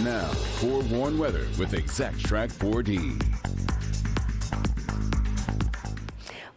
Now, forewarned weather with Exact Track 4D.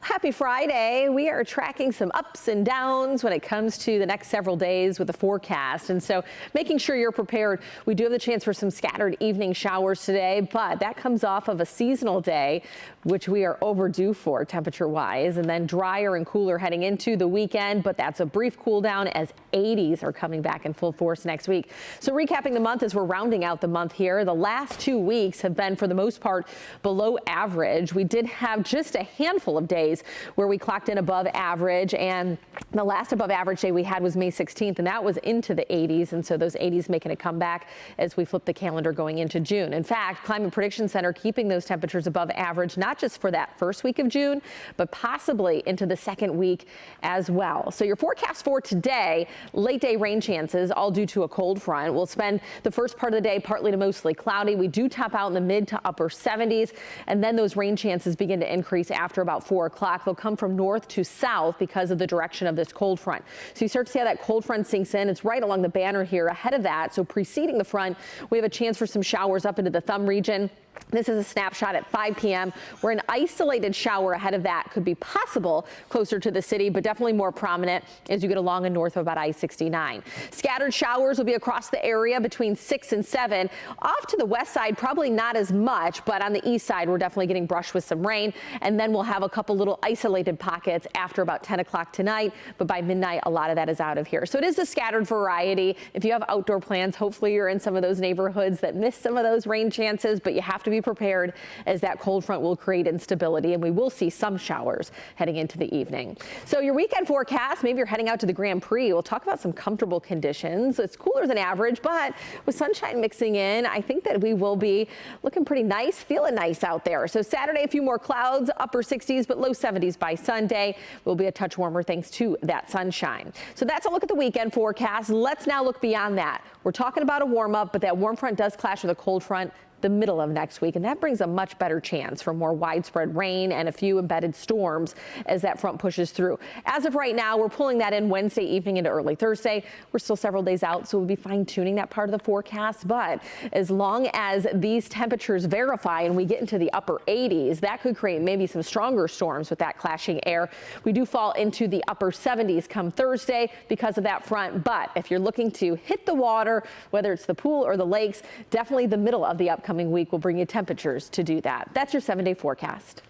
Happy Friday. We are tracking some ups and downs when it comes to the next several days with the forecast. And so making sure you're prepared. We do have the chance for some scattered evening showers today, but that comes off of a seasonal day, which we are overdue for temperature wise, and then drier and cooler heading into the weekend. But that's a brief cool down as 80s are coming back in full force next week. So recapping the month as we're rounding out the month here, the last 2 weeks have been for the most part below average. We did have just a handful of days where we clocked in above average, and the last above average day we had was May 16th, and that was into the 80s, and so those 80s making a comeback as we flip the calendar going into June. In fact, Climate Prediction Center keeping those temperatures above average, not just for that first week of June, but possibly into the second week as well. So your forecast for today, late day rain chances, all due to a cold front. We'll spend the first part of the day partly to mostly cloudy. We do top out in the mid to upper 70s, and then those rain chances begin to increase after about 4 o'clock. They'll come from north to south because of the direction of this cold front. So you start to see how that cold front sinks in. It's right along the banner here ahead of that. So preceding the front, we have a chance for some showers up into the thumb region. This is a snapshot at 5 p.m. where an isolated shower ahead of that could be possible closer to the city, but definitely more prominent as you get along and north of about I-69. Scattered showers will be across the area between 6 and 7. Off to the west side, probably not as much, but on the east side, we're definitely getting brushed with some rain. And then we'll have a couple little isolated pockets after about 10 o'clock tonight. But by midnight, a lot of that is out of here. So it is a scattered variety. If you have outdoor plans, hopefully you're in some of those neighborhoods that miss some of those rain chances, but you have to be prepared as that cold front will create instability, and we will see some showers heading into the evening. So your weekend forecast, maybe you're heading out to the Grand Prix. We'll talk about some comfortable conditions. It's cooler than average, but with sunshine mixing in, I think that we will be looking pretty nice, feeling nice out there. So Saturday, a few more clouds, upper 60s, but low 70s by Sunday. We'll be a touch warmer thanks to that sunshine. So that's a look at the weekend forecast. Let's now look beyond that. We're talking about a warm up, but that warm front does clash with a cold front the middle of next week, and that brings a much better chance for more widespread rain and a few embedded storms as that front pushes through. As of right now, we're pulling that in Wednesday evening into early Thursday. We're still several days out, so we'll be fine-tuning that part of the forecast, but as long as these temperatures verify and we get into the upper 80s, that could create maybe some stronger storms with that clashing air. We do fall into the upper 70s come Thursday because of that front, but if you're looking to hit the water, whether it's the pool or the lakes, definitely the middle of the upcoming week will bring you temperatures to do that. That's your 7-day forecast.